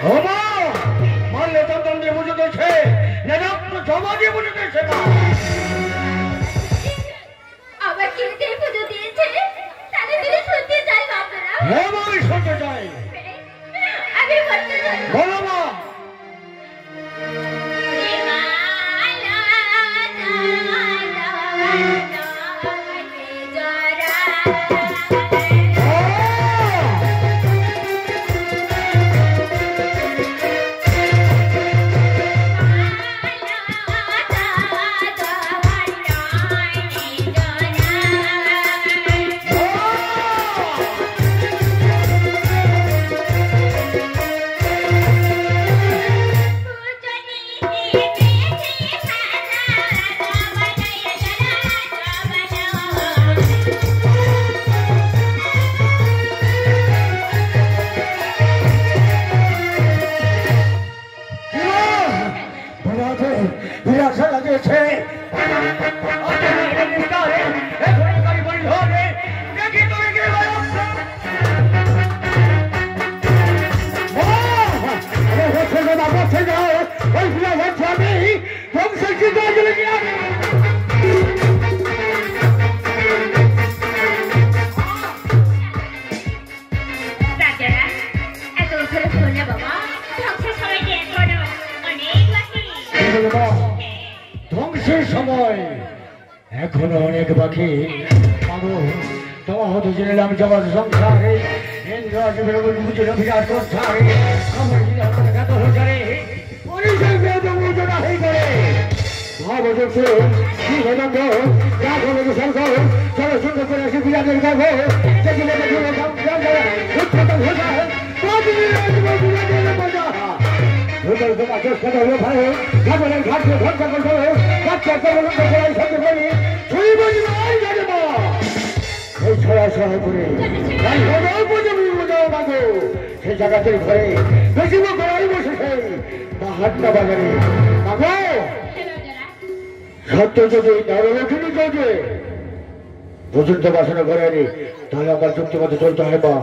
ওমা মারলে তো দণ্ডে বুঝে দিয়েছে না রক্ত জমা দিয়ে বুঝে দিয়েছে না আবার কিনতে পুজো দিয়েছে তাহলে তুমি শুনতে চাই বাপরা হ্যাঁ আমি শুনতে চাই আমি বলতে চাই বলো মা ধ্বংসের সময় এখনো অনেক বাকি তোমার হতে জেনেলাম জগৎ সংসারে বিরাট করছারে আমার খ্যাত হয়ে পরিচয় বেদনা হয়ে গেলে চলো সুন্দর করে আসি বিরাটের গর্ভ তোমার চেষ্টা করবে ভাই ঘাটের ঘাটকে ঘন্টা করতে হবে বাচ্চা করবো সঙ্গে করি ছুঁই বলবো আর যাবে মা এই ছড়া সহায় করে সেই জায়গাতেই ঘরে বেশি ঘরে বসেছে বা হাটটা বাজারে মাগো সত্য যদি নরলক্ষ্মী চলছে পর্যন্ত বাসনা করে আনি তাহলে আমার যুক্তিমতো চলতে হয় বা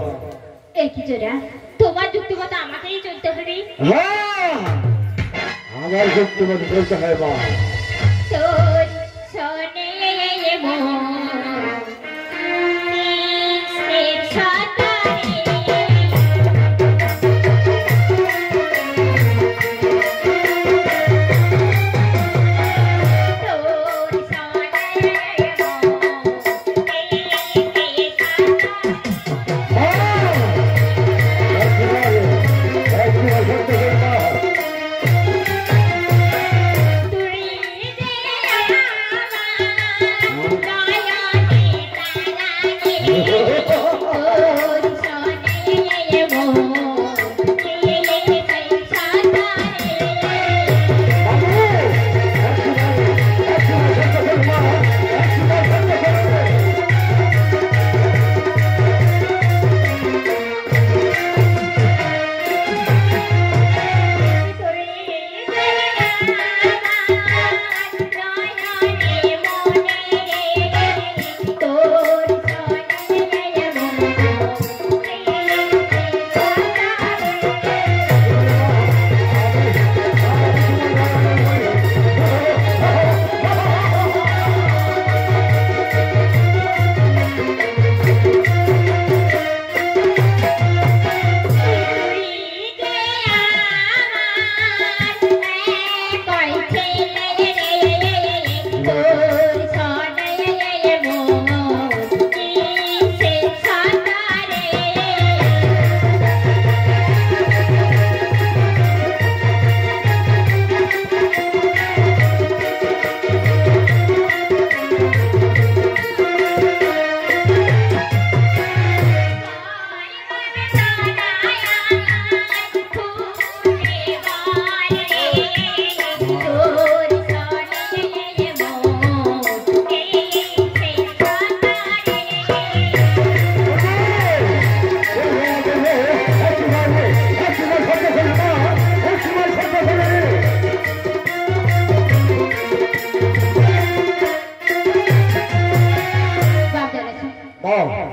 একই জোড়া তোমার যুক্তিমতো আমাকেই চলতে হবে হ্যাঁ আমার যুক্তিমতো চলতে হয় বা তোর শোনে মন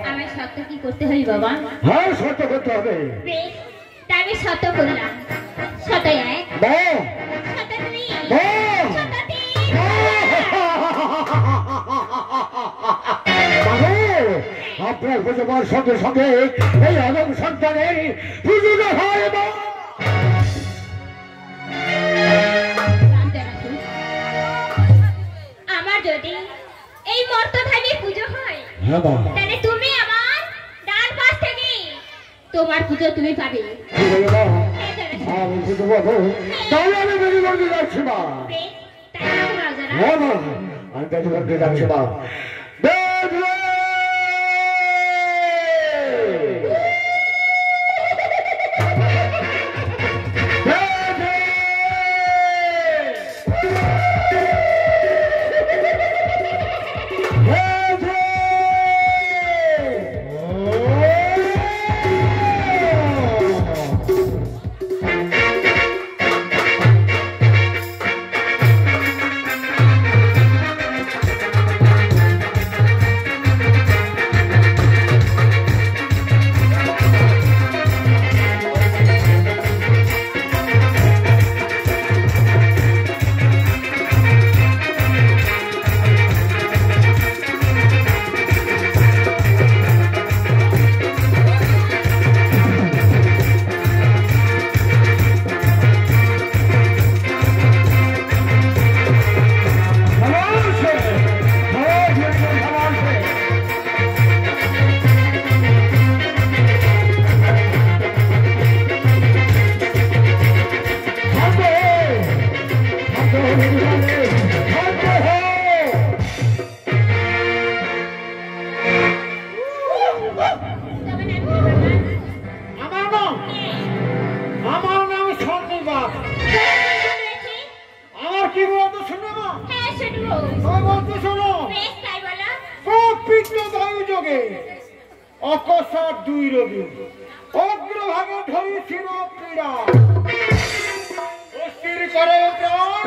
আমার শর্ত কি করতে হবে বাবা? হ্যাঁ শর্ত করতে হবে। বেশ তার আমি শত করলাম, শত এক, বাহ শত দুই, বাহ শত তিন। আপনার পুজোবার সঙ্গে সঙ্গে এই অদম সন্তানের পুজোটা হয় মা। আমার যদি এই মর্তধামে পুজো হয়, হ্যাঁ মা, তাহলে তুমি আমার ডান পাশ থেকে তোমার পুজো তুমি পাবে। ঠিক আছে মা, আমি পুজো পাবো, তাহলে আমি বেরিয়ে করতে যাচ্ছি মা। বেশ, তাই রাখো রাজারা। হ্যাঁ মা, আমি বেরিয়ে করতে যাচ্ছি মা। অকস্মাৎ দুই রোগী অগ্রভাগে ধরেছিল পীড়া, অস্থির করে প্রাণ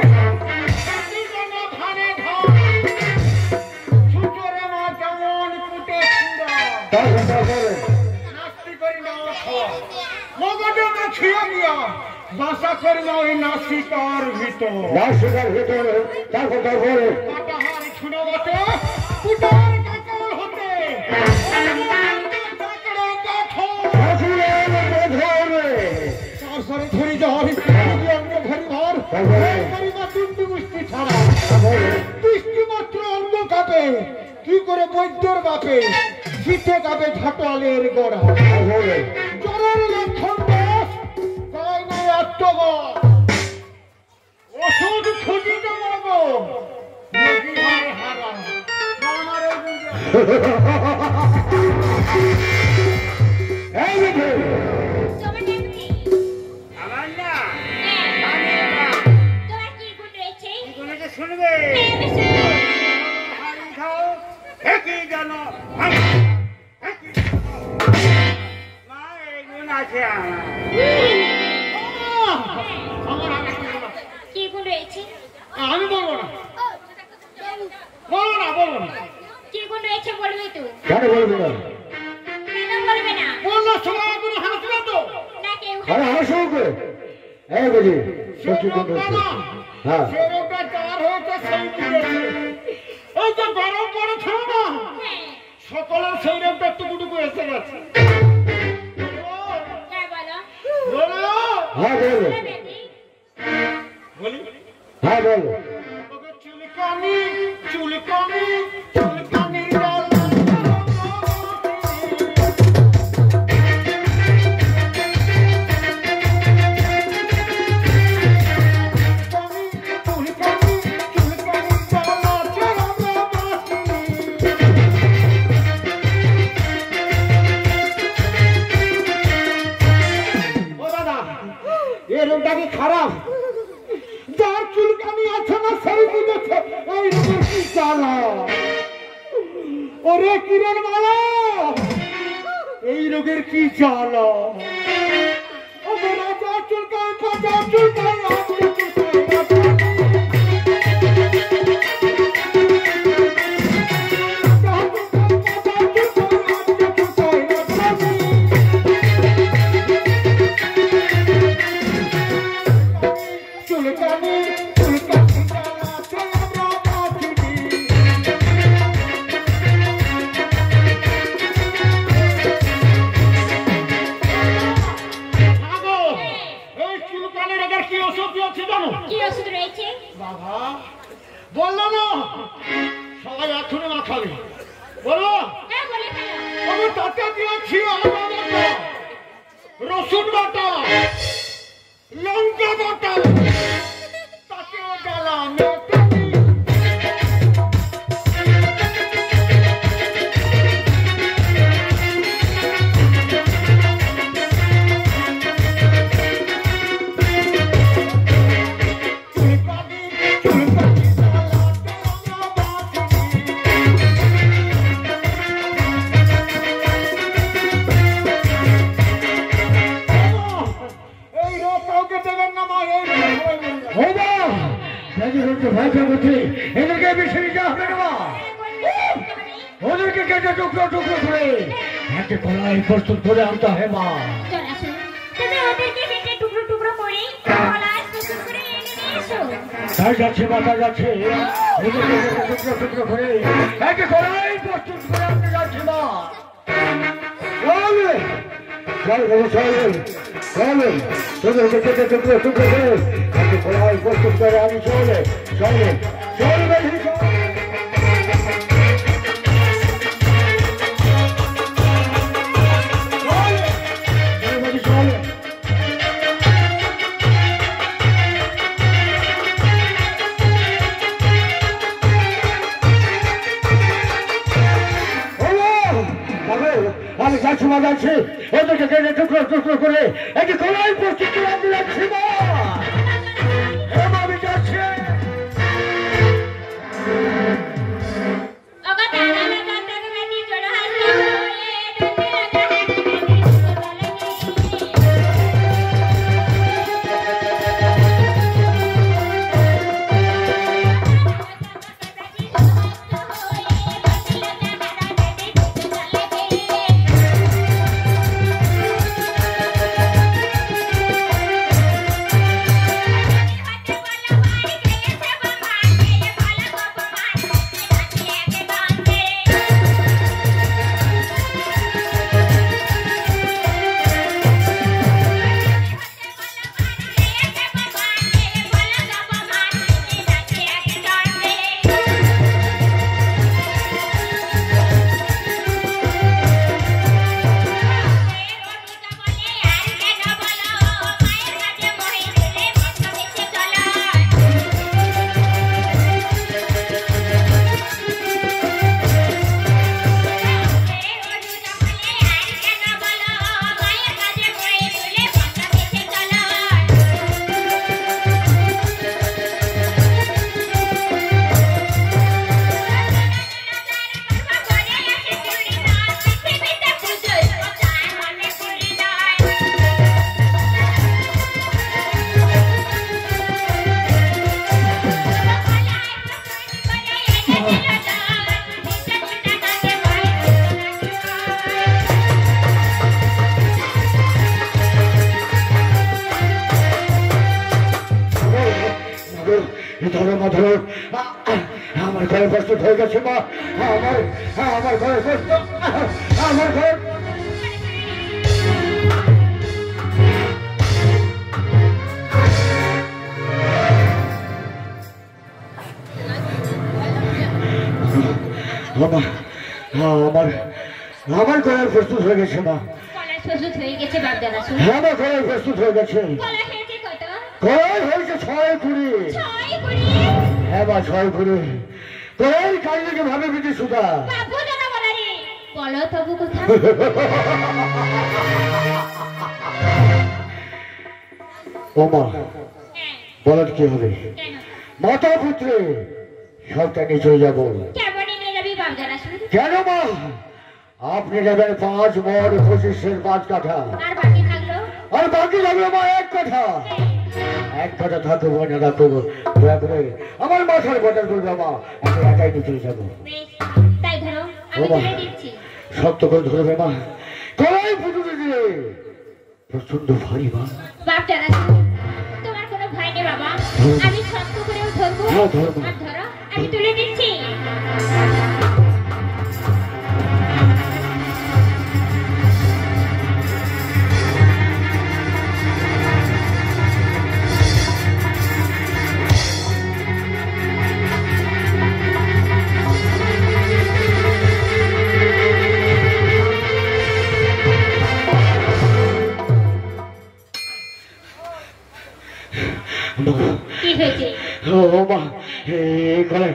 ধানে ধান সুচরে মা কেমন কুটে চূড়া, নাস্তি করি না খাওয়া মগজে না ছিয়া গিয়া বাসা করি না ওই নাসিকার ভিতর, নাসিকার ভিতরে তারপর তারপরে কাটাহার ছুড়ে বটে কুটার কাকল হতে ধরি যাওয়ার ভারী ভার তিনটি মুষ্টি ছাড়া বৃষ্টি মাত্র অন্য কাপে কি করে বৈদ্যর বাপে শীতে কাপে ঝাঁটালের গড়া জ্বরের লক্ষণ দোষ তাই নাই আত্মগত ওষুধ খুঁজিতে পারবো হারা শুনবে একই জানো আছে কি গুণ রয়েছে? আমি বলবো না, বলবো না, বলবো না। কি গুণ রয়েছে বলবি তুই? কেন বলবি না? কেন বলবে না? বললো সময় কোনো হাসবে তো না কেউ আরে হাসবে কে? এই বুঝি সত্যি কথা হ্যাঁ হ্যাঁ সকলের সেই রোগটা টুকুটুকু এসে গেছে। হ্যাঁ বলো, হ্যাঁ বলো। চুলকানি চুলকানি চুলকানি রোগটা কি খারাপ? যার চুলকানি আছে না সেই বুঝেছে এই রোগের কি জ্বালা। ওরে কিরণ মালা এই রোগের কি জ্বালা। যার চুলকানি যার চুলকানি কি আছে জানো? কি ওষুধ রয়েছে? বাবা বললো না সবাই এখনো না খাবে, বলো। হ্যাঁ বলে ফেলো। আমি তাতে দিয়েছি আদা বাটা, রসুন বাটা, লঙ্কা বাটা, তাতেও গেলাম এদেরকে বেশি নিতে হবে না, ওদেরকে কেটে টুকরো টুকরো করে একটা কলাই প্রস্তুত করে আনতে হয় মা। চল আসো, তুমি ওদেরকে কেটে টুকরো টুকরো করে কলাই প্রস্তুত করে এনে নিয়ে এসো। তাই যাচ্ছে মা, তাই যাচ্ছে, ওদেরকে কেটে টুকরো টুকরো করে একটা কলাই প্রস্তুত করে আনতে যাচ্ছে মা। চল চল চল চল, তোদেরকে কেটে টুকরো টুকরো করে একটা কলাই প্রস্তুত করে আনি। চলে চলে চল বেশি চল। আমি যাচ্ছি মা, যাচ্ছি, ওদেরকে কেটে টুকরো টুকরো করে একটি কলাই প্রস্তুত করে আনতে যাচ্ছি মা। আমি যাচ্ছি। ওগো দাদা দাদা তাকে বেটি জড় হাসি বলে দুটি লাগা আমার ঘরে প্রস্তুত হয়ে গেছে মা, আমার ঘরে প্রস্তুত, আমার ঘর। আমার ঘরে প্রস্তুত হয়ে গেছে মা। কলাই প্রস্তুত হয়ে গেছে বাপ দাদা শুন। আমার ঘরে প্রস্তুত হয়ে গেছে। কলাই হয়েছে কত? কলাই হয়েছে 6 কুড়ি। 6 কুড়ি? হ্যাঁ মা 6 কুড়ি। কলাই কাল থেকে ভাবে বিটি সুদা। বাবু দাদা বলা রে, বলো তবু কথা। ও মা বলো কি হবে? কেন? মাতা পুত্রে সবটা নিয়ে চলে যাবো। কেমন নিয়ে যাবি বাপ দাদা শুন? কেন মা? আপনি যাবেন 5 মণ 25-এর 5 কাঠা। আর বাকি থাকলো? আর বাকি যাবে মা 1 কাঠা। 1 কাঠা থাকবো না রাখবো, আমার মাথার বদল করবে মা। আমি একাই নিয়ে চলে যাবো। বেশ, তাই ধরো, আমি তুলে দিচ্ছি। শক্ত করে ধরবে মা, কলাই ফুটুতে দিয়ে প্রচন্ড ভারী মা। বাপ দাদা শুন, তোমার কোনো ভয় নেই বাবা, আমি শক্ত করেও ধরবো। হ্যাঁ, ধরো মা। আর ধরো, আমি তুলে দিচ্ছি। কি হয়েছে? ও মা এই করে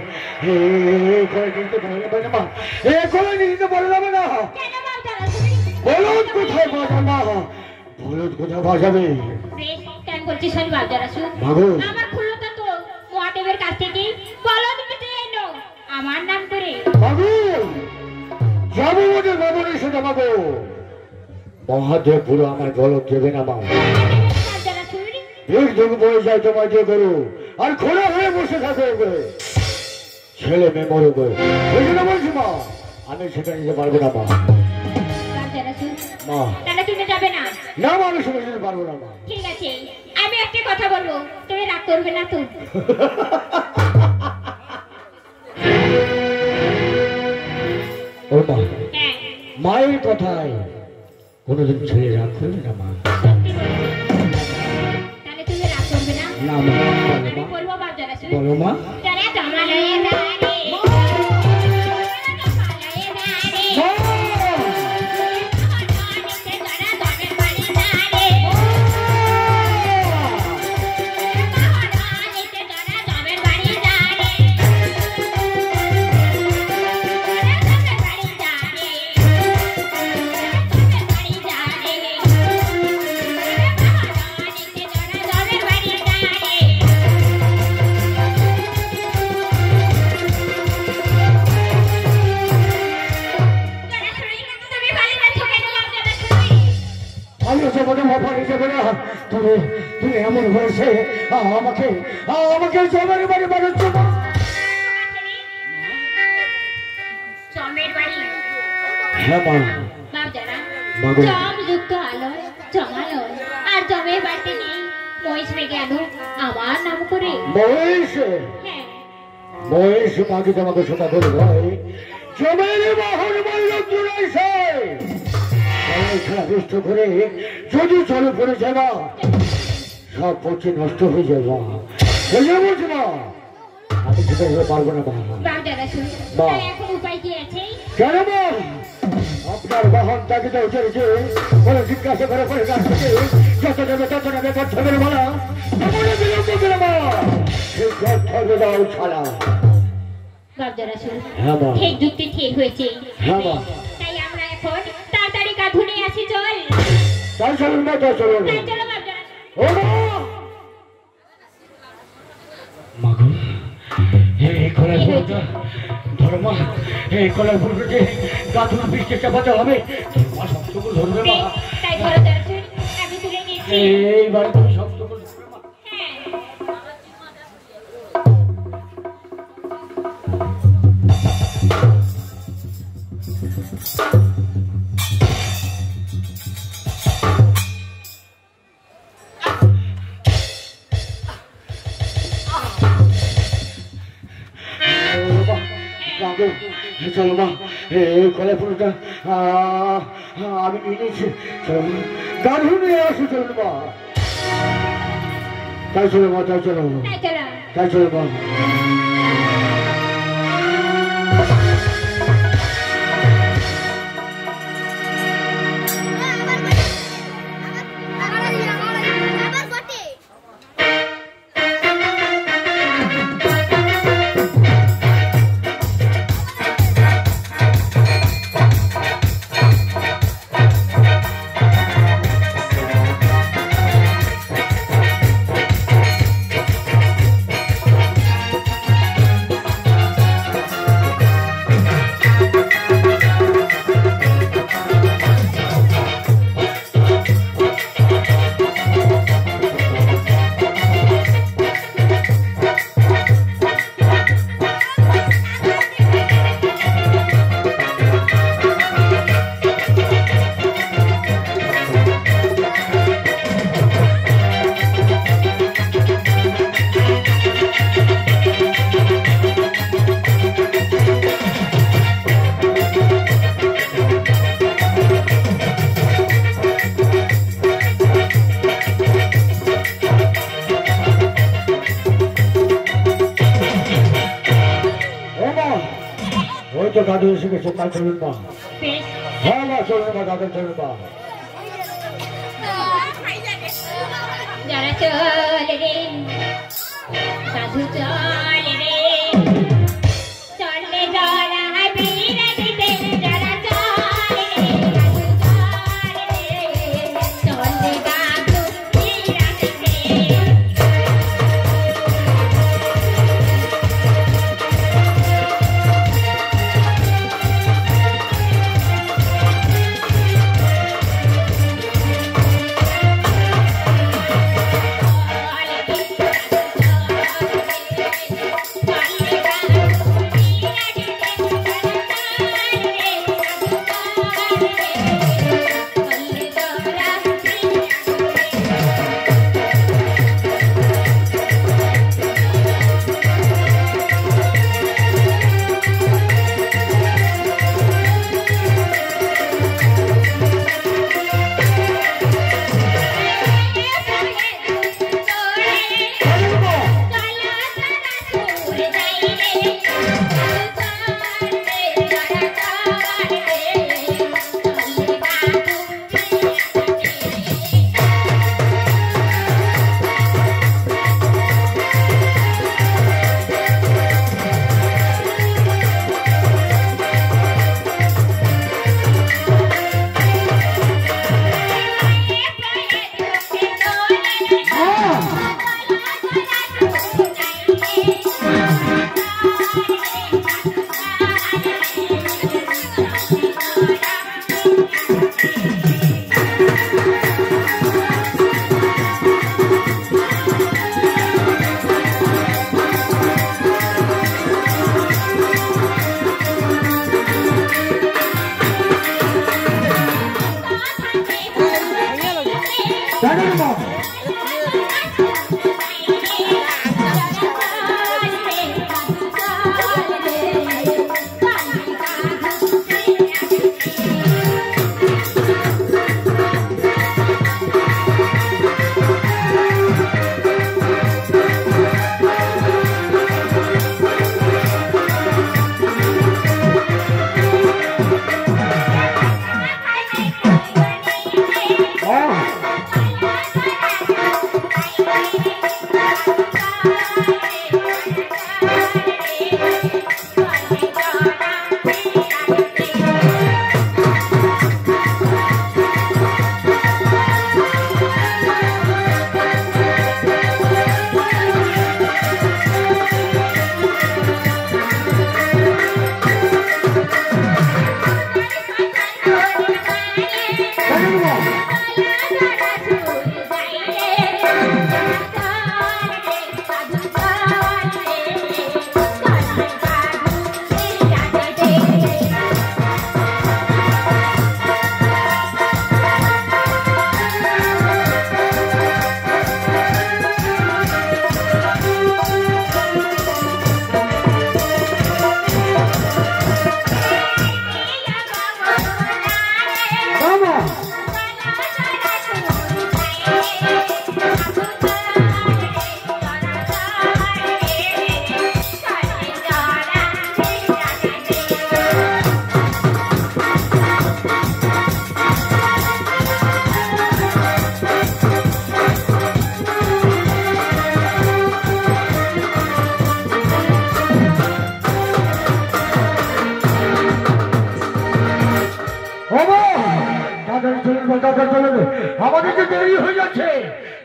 নিতে পারলাম না মা, এই করে নিতে পারলাম না। কেন বাবজারা শুনি? বলদ কোথায় বাজা মা, বলদ কোথায় বাজাবে? বেশ, কেন বলছিস শোন বাবজারা শুন। মাগো আমার খুলতা তো মহাদেবের কাছ থেকে বলদ কেটে এনো আমার নাম করে। মাগো যাবো বলে বাবনের সাথে মাগো, মহাদেব পুরো আমার বলদ দেবে না মা। বাবজারা শুনি এক যুগ বয়ে যায় তোমার যে করো, আর খোলা হয়ে বসে থাকবে, ছেলে মেয়ে মরবে। ওই জন্য বলছি মা আমি সেটা নিতে পারবো না মা। বাবজারা শুন মা তাহলে তুমি যাবে না? না মা আমি সেটা নিতে পারবো না মা। ঠিক আছে, আমি একটা কথা বলবো, তুমি রাগ করবে না তো? ও মা, হ্যাঁ মায়ের কথায় কোনোদিন ছেলে রাগ করবে না মা। সত্যি বলছি। তাহলে তুমি রাগ করবে না? না মা, আমি বলো মা, বলবো বাবজারা শুন। বলো মা। তারা জমালয়ে দাঁড়ে আমি যাবো না বাবা, যাবে না। তুমি তুমি এমন হয়েছে আমাকে আমাকে জমের বাড়ি বানাচ্ছো মা। জমের বাড়ি হ্যাঁ মা। বাবজারা মাগো। জমযুক্ত আলোয় জমালয় আর জমের বাড়িতে নেই মহিষ মেঘে আনো আমার নাম করে। মহেশ হ্যাঁ মহেশ মাকে তোমাকে সেটা বলে ভাই, জমের বাহন বলল জুড়াইছে খেলা নষ্ট করে যদি জলে পড়ে যাবা সব পচে নষ্ট হয়ে যাবে মা। বলছি মা আমি সেটা হতে পারবো না মা। বাবজারা শুন মা। তাই এখন উপায় কি আছে? কেন মা আপনার বাহন তাকে তো চলেছে বলে জিজ্ঞাসা করে পরে কাছ থেকে যত যাবে তত যাবে করতে হবে বলা এমন বিলম্ব করে মা সেই করতে দাও ছাড়া। বাবজারা শুন হ্যাঁ মা। ঠিক যুক্তি ঠিক হয়েছে। হ্যাঁ মা। তাই আমরা এখন তাড়াতাড়ি গা ধুনে আসি চল। তাই চলুন না তাই চলুন তাই চলো বাবজারা। ও মা মাগো এই কলার ফুলটা ধরো মা, এই কলার ফুলটাকে গাছুর বৃষ্টি চাপাতে হবে, মা শক্ত করে ধরবে মা। বেশ, তাই ধরো তারা শুন আমি তুলে নিচ্ছি। এইবার তুমি শক্ত করে ধরবে মা। হ্যাঁ চলো মা এই কলার ফুলটা আমি নিয়েছি, চলো গাড়ি নিয়ে আসি চলো মা। তাই চলো মা, তাই চলো তাই চলো। তাই চলো মা। ওই তো দাদু এসে গেছে, তাই চলুন মা। বেশ হ্যাঁ মা চলুন মা, দাদু চলুন মা। যারা চলে রে সাধু চল রে চলে যারা বীরা দিতে যারা চল রে সাধু চল রে চলে সাধু বীরা দিতে আমাদের যে দেরি হয়ে যাচ্ছে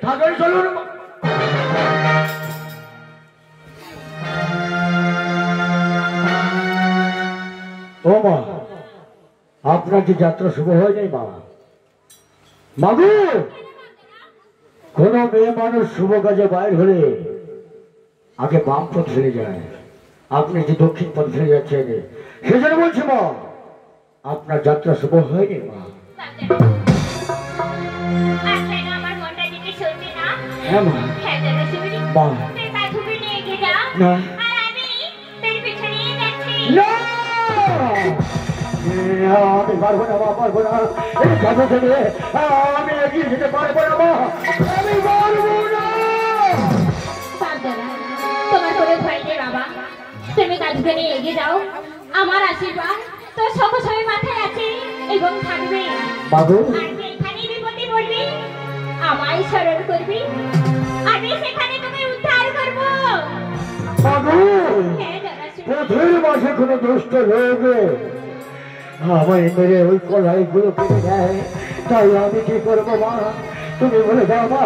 তাড়াতাড়ি চলুন। ও মা, আপনার যে যাত্রা শুভ হয়ে যায় মা। মাগু, কোন মেয়ে মানুষ শুভ কাজে বাইর হলে আগে বাম পথ ফেলে যায়, আপনি যে দক্ষিণ পথ ফেলে যাচ্ছেন সেজন্য বলছি মা, আপনার যাত্রা শুভ হয়নি মা। হ্যাঁ মা, মা না আমি পারবো না মা, পারবো না, এই কথা থেকে আমি এগিয়ে যেতে পারবো না মা, আমি পারবো না। তোমার করে ভয় নেই বাবা, তুমি কাজকে নিয়ে এগিয়ে যাও, আমার আশীর্বাদ তোর সবসময় মাথায় আছে এবং থাকবে। বাবু, আর যেখানে বিপদে পড়বি আমায় স্মরণ করবি, আমি সেখানে তোকে উদ্ধার করবো। মাগো হ্যাঁ জরাসুর পথের মাঝে কোনো দুষ্ট লোক আমায় মেরে ওই কলাই গুলো কেটে দেয়, তাই আমি কি করবো মা? তুমি বলে দাও মা,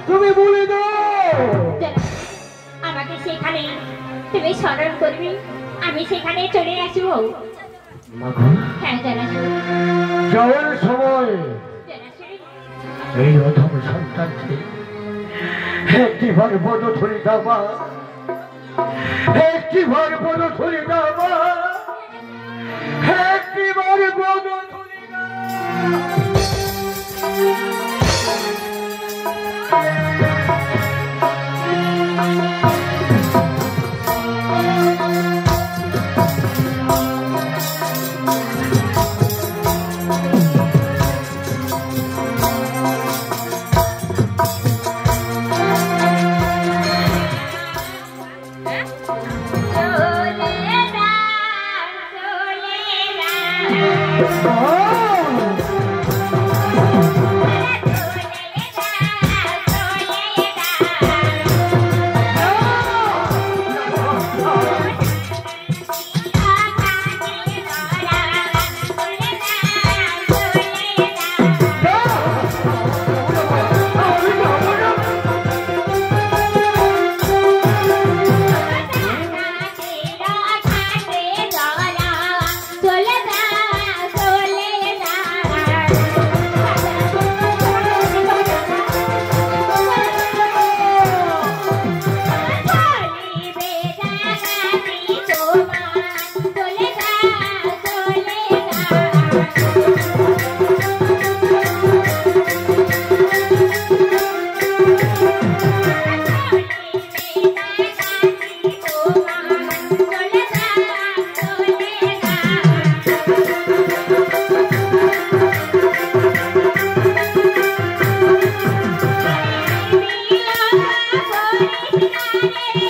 তুমি বলে দাও। আমাকে সেখানে তুমি স্মরণ করবে, আমি সেখানে চলে আসবো। মাগো হ্যাঁ জরাসুর যাওয়ার সময় জরাসুর এই অধম সন্তানকে একটিবার পদধূলি দাও মা, একটিবার পদধূলি দাও মা, একটিবার পদধূলি Thank you.